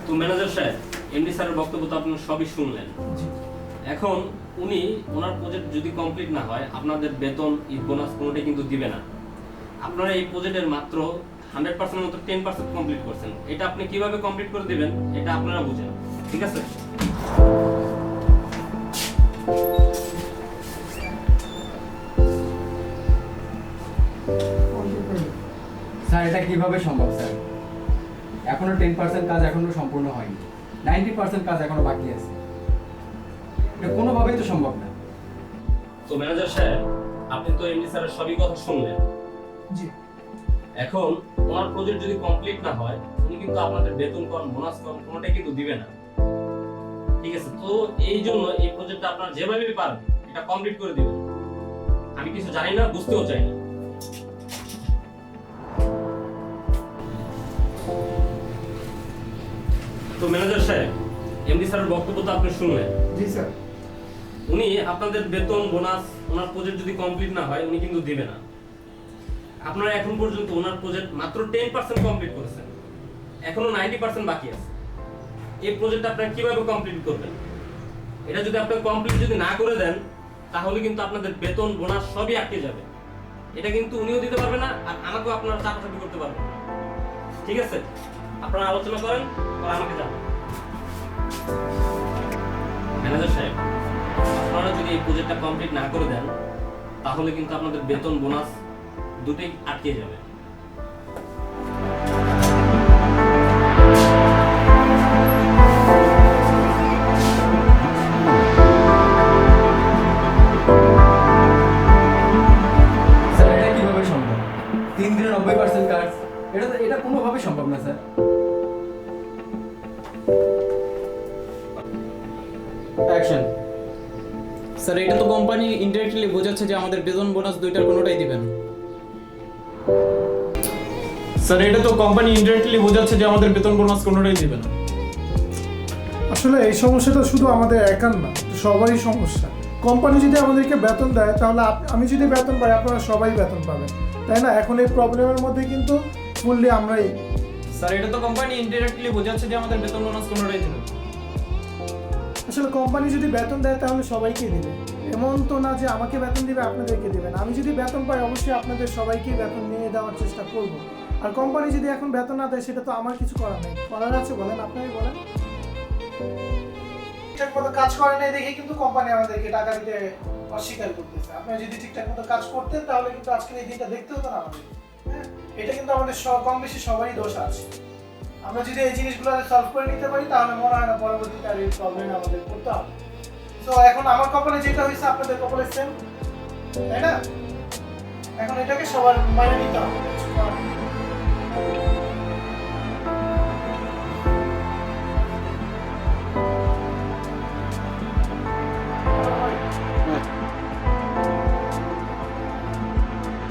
তো ম্যানেজার সাহেব, এমডি স্যারের বক্তব্য তো আপনি সবই শুনলেন। এখন উনি ওনার প্রজেক্ট যদি কমপ্লিট না হয় আপনাদের বেতন ঈদ বোনাস কোনোটাই কিন্তু দিবে না। আপনারা এই প্রজেক্টের মাত্র 100% মতো 10% কমপ্লিট করছেন। এটা আপনি কিভাবে কমপ্লিট করে দিবেন এটা আপনারা বুঝেন, ঠিক আছে? স্যার এটা কিভাবে সম্ভব স্যার? এখনো 10% কাজ এখনো সম্পূর্ণ হয়নি, 90% কাজ এখনো বাকি আছে। এটা কোনোভাবেই তো সম্ভব না। তো ম্যানেজার সাহেব, আপনি তো এমডি স্যারের সবই কথা শুনলেন। জি এখন ওনার প্রজেক্ট যদি কমপ্লিট না হয় উনি কিন্তু আপনাদের বেতন কম বোনাস কম কোনোটাই কিন্তু দিবে না, ঠিক আছে? তো এই জন্য এই প্রজেক্টটা আপনারা যেভাবে পারেন এটা কমপ্লিট করে দিবেন। আমি কিছু জানি না, বুঝতেও চাই না। তো ম্যানেজার সাহেব, এমডি স্যারের বক্তব্য তো আপনি শুনলেন। জি স্যার। উনি আপনাদের বেতন বোনাস ওনার প্রজেক্ট যদি কমপ্লিট না হয় উনি কিন্তু দিবে না। আপনারা এখন পর্যন্ত ওনার প্রজেক্ট মাত্র 10% কমপ্লিট করেছেন, এখনো 90% বাকি আছে। এই প্রজেক্ট আপনারা কিভাবে কমপ্লিট করবেন? এটা যদি আপনি কমপ্লিট যদি না করে দেন তাহলে কিন্তু আপনাদের বেতন বোনাস সবই আটকে যাবে। এটা কিন্তু উনিও দিতে পারবে না আর আমাকেও আপনারা চাপাচাপি করতে পারবেন না, ঠিক আছে? আপনারা আলোচনা করেন আর আমাকে জানান। ম্যানেজার সাহেব, আপনারা যদি এই প্রজেক্টটা কমপ্লিট না করে দেন তাহলে কিন্তু আপনাদের বেতন বোনাস দুটোই আটকে যাবে। স্যার এটা কিভাবে সম্ভব? 3 দিনে 90% কাজ, এটা কোনোভাবে সম্ভব না স্যার। অ্যাকশন। স্যার এটা তো কোম্পানি ইনডাইরেক্টলি বোঝাচ্ছে যে আমাদের বেতন বোনাস দুইটার কোনোটাই দিবেন। স্যার এটা তো কোম্পানি ইনডাইরেক্টলি বোঝাচ্ছে যে আমাদের বেতন বোনাস কোনোটাই দিবে না। আসলে এই সমস্যাটা শুধু আমাদের একার না, সবারই সমস্যা। কোম্পানি যদি আমাদেরকে বেতন দেয় তাহলে আমি যদি বেতন পাই আপনারা সবাই বেতন পাবেন, তাই না? এখন এই প্রবলেমের মধ্যে কিন্তু ফুললি আমরাই। স্যার এটা তো কোম্পানি ইনডাইরেক্টলি বোঝাচ্ছে যে আমাদের বেতন বোনাস কোনোটাই দিবে না। আসলে কোম্পানি যদি বেতন দেয় তাহলে সবাইকে দিবে, এমন তো না যে আমাকে বেতন দিবে আপনাদেরকে দিবে না। আমি যদি বেতন পাই অবশ্যই আপনাদের সবাইকে বেতন নিয়ে দেওয়ার চেষ্টা করব। আর কোম্পানি যদি এখন বেতন না দেয় সেটা তো আমার কিছু করার নেই। করার আছে বলেন, আপনারাই বলেন। ঠিকঠাক মতো কাজ করে নাই দেখে কিন্তু কোম্পানি আমাদেরকে টাকা দিতে অস্বীকার করতেছে। আপনারা যদি ঠিকঠাক মতো কাজ করতেন তাহলে কিন্তু আজকের এই দিনটা দেখতে হতো না আমাদের। হ্যাঁ, এটা কিন্তু আমাদের কম বেশি সবারই দোষ আছে। আমরা যদি এই জিনিসগুলো সলভ করে নিতে পারি তাহলে মনে হয় না পরবর্তীতে আর এই প্রবলেম আমাদের করতে হবে। তো এখন আমার কপালে যেটা হয়েছে আপনাদের কপালে সেম, তাই না? এখন এটাকে সবার মাইনে নিতে হবে।